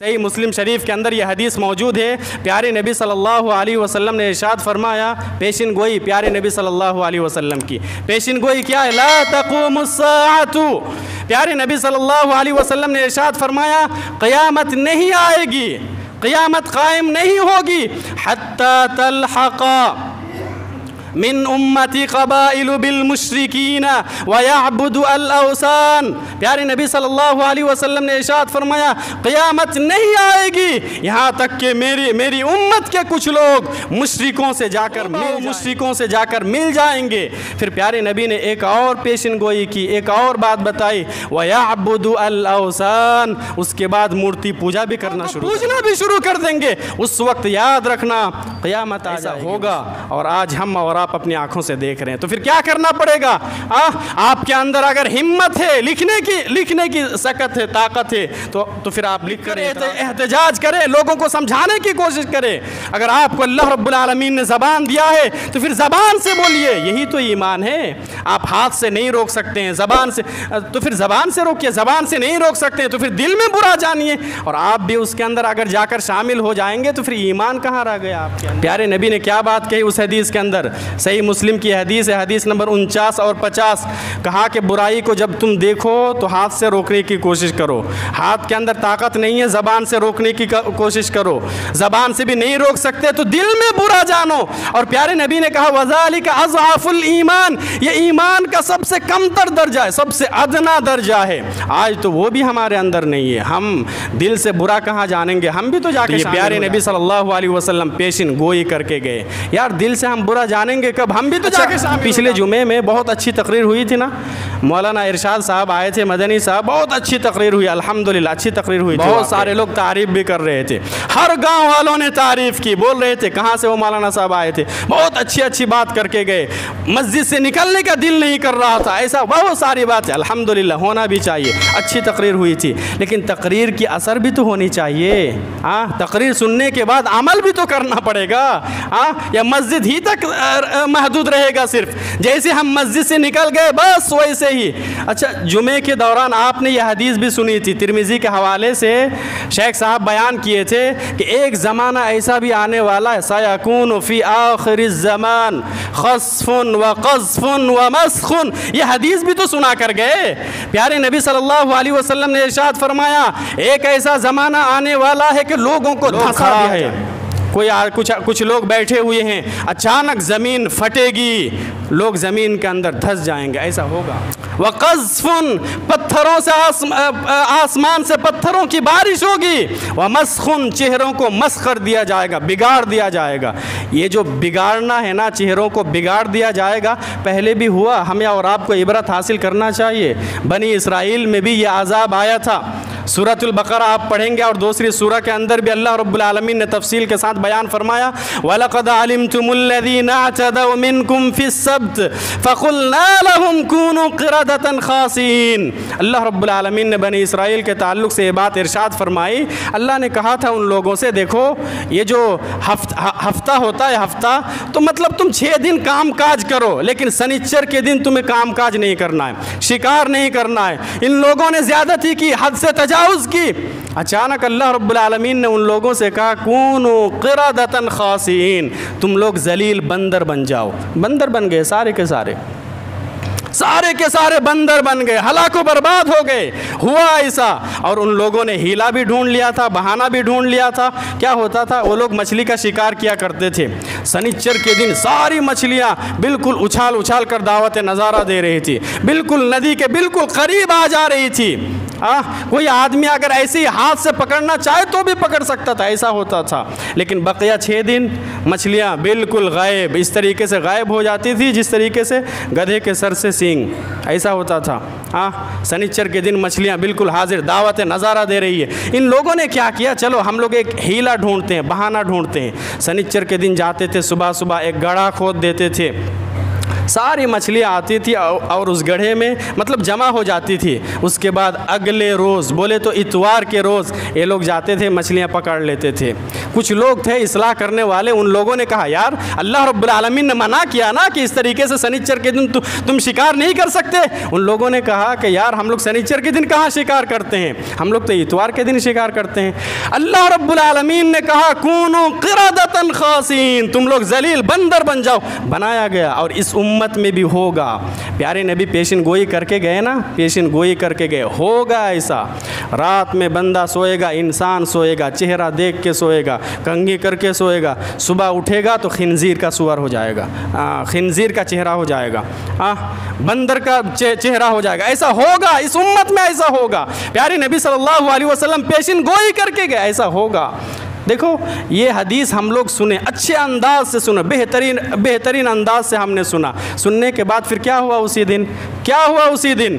सही मुस्लिम शरीफ के अंदर यह हदीस मौजूद है। प्यारे नबी सल्लल्लाहु अलैहि वसल्लम ने इरशाद फरमाया, पेशिन गोई प्यारे नबी सल्लल्लाहु अलैहि वसल्लम की पेशिन गोई क्या है, ला तक़ूमुस्साअतु। प्यारे नबी सल्लल्लाहु अलैहि वसल्लम ने इरशाद फरमाया, क़यामत नहीं आएगी, क़यामत कायम नहीं होगी, हत्ता तल्हक़ा मिन उम्मती क़बाइलु बिल मुशरिकीना व यअबुदु अल औसान। प्यारे नबी सल्लल्लाहु अलैहि वसल्लम ने इरशाद फरमाया, क़यामत नहीं आएगी यहाँ तक कि मेरी उम्मत के कुछ लोग मुशरिकों से जाकर मिल जाएंगे। फिर प्यारे नबी ने एक और पेशिन गोई की, एक और बात बताई, व यअबुदु अल औसान। उसके बाद मूर्ति पूजा भी करना शुरू कर देंगे। उस वक्त याद रखना क़यामत ऐसा होगा, और आज हम और आप अपनी आंखों से देख रहे हैं। तो फिर क्या करना पड़ेगा? आपके अंदर अगर हिम्मत है, लिखने की सकत है, ताकत है, तो फिर आप लिख कर एहतजाज करें, लोगों को समझाने की कोशिश करें। अगर आपको अल्लाह रब्बुल आलमीन ने ज़बान दिया है तो फिर ज़बान से बोलिए, यही तो ईमान है। आप हाथ से नहीं रोक सकते हैं, ज़बान से, तो फिर ज़बान से रोकिए। ज़बान से नहीं रोक सकते हैं तो फिर दिल में बुरा जानिए, और आप भी उसके अंदर अगर जाकर शामिल हो जाएंगे तो फिर ईमान कहाँ रह गया आपके? प्यारे नबी ने क्या बात कही उस हदीस के अंदर? सही मुस्लिम की हदीस है, हदीस नंबर 49 और 50। कहा कि बुराई को जब तुम देखो तो हाथ से रोकने की कोशिश करो। हाथ के अंदर ताकत नहीं है, ज़बान से रोकने की कोशिश करो। ज़बान से भी नहीं रोक सकते तो दिल में बुरा जानो। और प्यारे नबी ने कहा, वज़ालिका अज़अफ़ुल ईमान, ये ईमान का सबसे कमतर दर्जा है, सबसे अदना दर्जा है। आज तो वो भी हमारे अंदर नहीं है। हम दिल से बुरा कहाँ जानेंगे? हम भी तो जाके प्यारे नबी सल्लल्लाहु अलैहि वसल्लम पेशिन गोई करके गए। यार दिल से हम बुरा जानेंगे कब? हम भी तो जाके पिछले जुमे में बहुत अच्छी तकरीर हुई थी ना, मौलाना इरशाद साहब आए थे, मदनी साहब, बहुत अच्छी तकरीर हुई, अल्हम्दुलिल्लाह अच्छी तकरीर हुई। बहुत सारे लोग तारीफ़ भी कर रहे थे, हर गांव वालों ने तारीफ़ की, बोल रहे थे कहाँ से वो मौलाना साहब आए थे, बहुत अच्छी बात करके गए, मस्जिद से निकलने का दिल नहीं कर रहा था, ऐसा बहुत सारी बातें। अल्हम्दुलिल्लाह होना भी चाहिए, अच्छी तकरीर हुई थी, लेकिन तकरीर की असर भी तो होनी चाहिए। तकरीर सुनने के बाद अमल भी तो करना पड़ेगा। या मस्जिद ही तक महदूद रहेगा सिर्फ? जैसे हम मस्जिद से निकल गए बस वैसे ही। अच्छा, जुमे के दौरान आपने यह हदीस भी सुनी थी, तिरमिज़ी के हवाले से शेख साहब बयान किए थे कि एक ज़माना ऐसा भी आने वाला है, सयकूनु फ़ी आखिरिज़ ज़मान ख़स्फ़ुन व क़ज़फ़ुन व मस्ख़ुन। यह हदीस भी तो सुना कर गए। प्यारे नबी सल्लल्लाहु अलैहि वसल्लम ने इरशाद फरमाया, एक ऐसा ज़माना आने वाला है कि लोगों को धंसा है। कुछ लोग बैठे हुए हैं, अचानक ज़मीन फटेगी, लोग ज़मीन के अंदर धंस जाएंगे, ऐसा होगा। व क़ज़फ़ुन, पत्थरों से आसमान से पत्थरों की बारिश होगी। व मस्ख़ुन, चेहरों को मस्ख़ कर दिया जाएगा, बिगाड़ दिया जाएगा। ये जो बिगाड़ना है ना, चेहरों को बिगाड़ दिया जाएगा, पहले भी हुआ। हमें और आपको इबरत हासिल करना चाहिए। बनी इसराइल में भी ये अज़ाब आया था। सूरतुल बकरा आप पढ़ेंगे और दूसरी सूरह के अंदर भी अल्लाह रब्बुल आलमीन ने तफसील के साथ बयान फरमाया, वलक़द अलिमतुमुल्लज़ीना अतदौ मिनकुम फ़िस्सब्त फ़क़ुलना लहुम कूनू क़िरदतन ख़ासीन। अल्लाह रब्बुल आलमीन ने बनी इसराइल के ताल्लुक़ से ये बात इरशाद फरमाई। अल्लाह ने कहा था उन लोगों से, देखो ये जो हफ्ता होता है, हफ्ता तो मतलब तुम 6 दिन काम काज करो, लेकिन सनिच्चर के दिन तुम्हें काम काज नहीं करना है, शिकार नहीं करना है। इन लोगों ने ज़्यादती की, हद से तजावुज़ की। अचानक अल्लाह रब्बुल आलमीन ने उन लोगों से कहा, कूनू क़िरदतन ख़ासीन, तुम लोग जलील बंदर बन जाओ। बंदर बन गए, सारे के सारे बंदर बन गए, हलाको बर्बाद हो गए। हुआ ऐसा, और उन लोगों ने हीला भी ढूंढ लिया था, बहाना भी ढूंढ लिया था। क्या होता था, वो लोग मछली का शिकार किया करते थे। सनिच्चर के दिन सारी मछलियाँ बिल्कुल उछाल कर दावत नज़ारा दे रही थी, बिल्कुल नदी के बिल्कुल करीब आ जा रही थी। कोई आदमी अगर ऐसे ही हाथ से पकड़ना चाहे तो भी पकड़ सकता था, ऐसा होता था। लेकिन बकिया 6 दिन मछलियाँ बिल्कुल गायब, इस तरीके से गायब हो जाती थी जिस तरीके से गधे के सर से सींग, ऐसा होता था। सनिच्चर के दिन मछलियाँ बिल्कुल हाजिर, दावत नज़ारा दे रही है। इन लोगों ने क्या किया, चलो हम लोग एक हीला ढूंढते हैं, बहाना ढूंढते हैं। सनिच्चर के दिन जाते थे, सुबह एक गड्ढा खोद देते थे, सारी मछलियाँ आती थी और उस गड्ढे में मतलब जमा हो जाती थी। उसके बाद अगले रोज़, बोले तो इतवार के रोज़, ये लोग जाते थे, मछलियाँ पकड़ लेते थे। कुछ लोग थे इस्लाह करने वाले, उन लोगों ने कहा यार अल्लाह रब्बुल आलमीन ने मना किया ना कि इस तरीके से शनिचर के दिन तुम शिकार नहीं कर सकते। उन लोगों ने कहा कि यार हम लोग शनिचर के दिन कहाँ शिकार करते हैं, हम लोग तो इतवार के दिन शिकार करते हैं। अल्लाह रब्बुल आलमीन ने कहा कूनू क़िरदतन ख़ासीन, तुम लोग जलील बंदर बन जाओ, बनाया गया। और इस उम्मत में भी होगा। प्यारे नबी पेशिन गोई करके गए ना, पेशिन गोई करके गए, होगा ऐसा। रात में बंदा सोएगा, इंसान सोएगा, चेहरा देख के सोएगा, कंघी करके सोएगा, सुबह उठेगा तो खिंजीर का सुअर हो जाएगा, खिंजीर का चेहरा हो जाएगा, बंदर का चेहरा हो जाएगा। ऐसा होगा, इस उम्मत में ऐसा होगा। प्यारे नबी सल्लल्लाहु अलैहि वसल्लम पेशिन गोई करके गए, ऐसा होगा। देखो ये हदीस हम लोग सुने, अच्छे अंदाज से सुने, बेहतरीन अंदाज से हमने सुना। सुनने के बाद फिर क्या हुआ उसी दिन, क्या हुआ उसी दिन?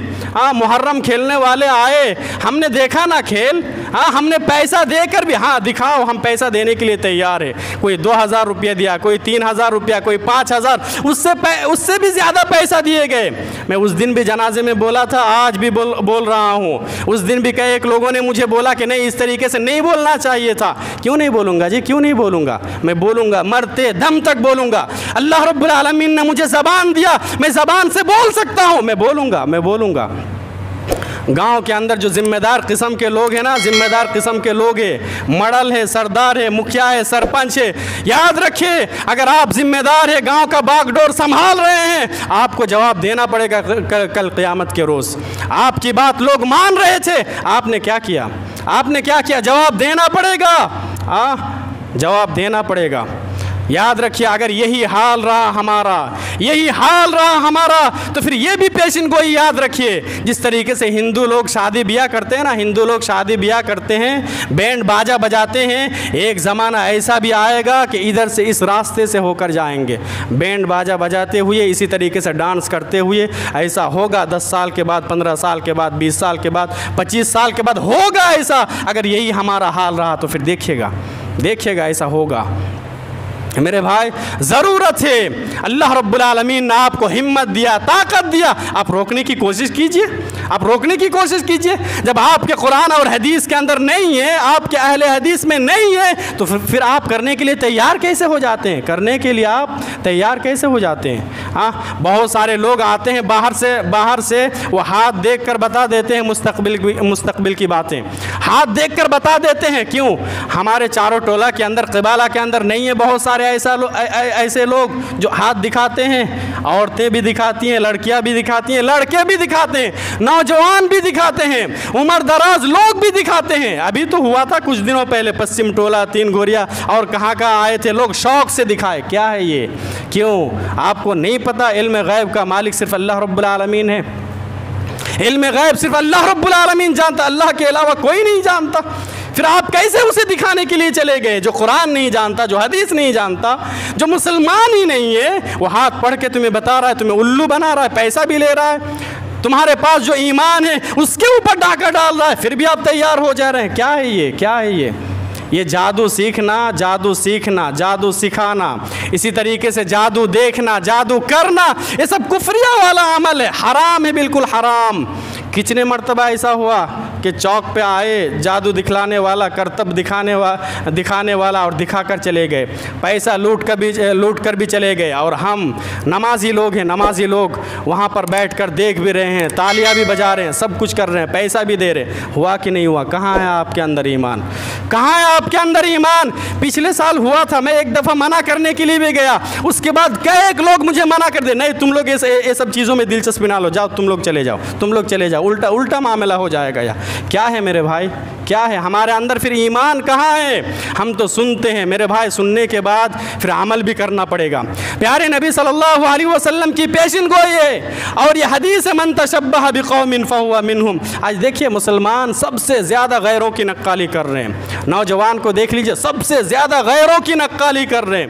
मुहर्रम खेलने वाले आए, हमने देखा ना खेल, हमने पैसा देकर भी, दिखाओ हम पैसा देने के लिए तैयार है। कोई 2000 रुपये दिया, कोई 3000 रुपया, कोई 5000, उससे भी ज़्यादा पैसा दिए गए। मैं उस दिन भी जनाजे में बोला था, आज भी बोल रहा हूँ। उस दिन भी कई एक लोगों ने मुझे बोला कि नहीं इस तरीके से नहीं बोलना चाहिए था। क्यों नहीं बोलूँगा जी, क्यों नहीं बोलूँगा? मैं बोलूँगा, मरते दम तक बोलूँगा। अल्लाह रब्बुल आलमीन ने मुझे ज़बान दिया, मैं ज़बान से बोल सकता हूँ, मैं बोलूँगा। गांव के अंदर जो ज़िम्मेदार किस्म के लोग हैं ना, ज़िम्मेदार किस्म के लोग हैं, मॉडल है, सरदार है, मुखिया है, सरपंच है, याद रखिए अगर आप ज़िम्मेदार है, गांव का बागडोर संभाल रहे हैं, आपको जवाब देना पड़ेगा कल क़यामत के रोज़। आपकी बात लोग मान रहे थे, आपने क्या किया? आपने क्या किया? जवाब देना पड़ेगा, जवाब देना पड़ेगा। याद रखिए अगर यही हाल रहा हमारा, तो फिर ये भी पेशिन गोई याद रखिए। जिस तरीके से हिंदू लोग शादी ब्याह करते हैं ना, हिंदू लोग शादी ब्याह करते हैं, बैंड बाजा बजाते हैं, एक ज़माना ऐसा भी आएगा कि इधर से इस रास्ते से होकर जाएंगे, बैंड बाजा बजाते हुए, इसी तरीके से डांस करते हुए। ऐसा होगा 10 साल के बाद, 15 साल के बाद, 20 साल के बाद, 25 साल के बाद होगा ऐसा। अगर यही हमारा हाल रहा तो फिर देखिएगा ऐसा होगा। मेरे भाई ज़रूरत है, अल्लाह रब्बुल आलमीन ने आपको हिम्मत दिया, ताकत दिया, आप रोकने की कोशिश कीजिए। जब आपके कुरान और हदीस के अंदर नहीं है, आपके अहले हदीस में नहीं है, तो फिर आप करने के लिए तैयार कैसे हो जाते हैं? बहुत सारे लोग आते हैं बाहर से वो हाथ देखकर बता देते हैं मुस्तकबिल की बातें, हाथ देखकर बता देते हैं। क्यों? हमारे चारों टोला के अंदर, क़िबाला के अंदर नहीं है बहुत सारे ऐसे लोग जो हाथ दिखाते हैं। औरतें भी दिखाती हैं, लड़कियां भी दिखाती हैं, लड़के भी दिखाते हैं, नौजवान भी दिखाते हैं, उम्र दराज लोग भी दिखाते हैं। अभी तो हुआ था कुछ दिनों पहले, पश्चिम टोला, 3 गोरिया और कहाँ आए थे लोग, शौक से दिखाए। क्या है ये? क्यों? आपको नहीं पता इल्म गैब का मालिक सिर्फ अल्लाह रब्बुल आलमीन है। इल्म गैब सिर्फ अल्लाह रब्बुल आलमीन जानता, अल्लाह के अलावा कोई नहीं जानता। फिर आप कैसे उसे दिखाने के लिए चले गए? जो कुरान नहीं जानता, जो हदीस नहीं जानता, जो मुसलमान ही नहीं है, वो हाथ पढ़ के तुम्हें बता रहा है, तुम्हें उल्लू बना रहा है, पैसा भी ले रहा है, तुम्हारे पास जो ईमान है उसके ऊपर डाका डाल रहा है, फिर भी आप तैयार हो जा रहे हैं। क्या है ये? ये जादू सीखना, जादू सिखाना, इसी तरीके से जादू देखना, जादू करना, ये सब कुफरिया वाला अमल है, हराम है, बिल्कुल हराम। कितने मर्तबा ऐसा हुआ कि चौक पे आए जादू दिखलाने वाला, करतब दिखाने वाला और दिखाकर चले गए, पैसा लूट कर भी चले गए। और हम नमाजी लोग हैं, नमाजी लोग वहाँ पर बैठकर देख भी रहे हैं, तालियां भी बजा रहे हैं, सब कुछ कर रहे हैं, पैसा भी दे रहे हैं। हुआ कि नहीं हुआ? कहाँ है आपके अंदर ईमान? कहाँ है आपके अंदर ईमान? पिछले साल हुआ था, मैं एक दफ़ा मना करने के लिए भी गया, उसके बाद कई एक लोग मुझे मना कर दे, नहीं तुम लोग ये सब चीज़ों में दिलचस्पी ना लो, जाओ तुम लोग चले जाओ, उल्टा मामला हो जाएगा। या क्या है मेरे भाई, क्या है हमारे अंदर? फिर ईमान कहाँ है? हम तो सुनते हैं मेरे भाई, सुनने के बाद फिर अमल भी करना पड़ेगा। प्यारे नबी सल्लल्लाहु अलैहि वसल्लम की पेशिन गोई है, और ये हदीस है मन तशब्बह बिकौमिन फहुवा मिनहुम। आज देखिए मुसलमान सबसे ज़्यादा गैरों की नक्काली कर रहे हैं, नौजवान को देख लीजिए, सबसे ज़्यादा गैरों की नक्काली कर रहे हैं।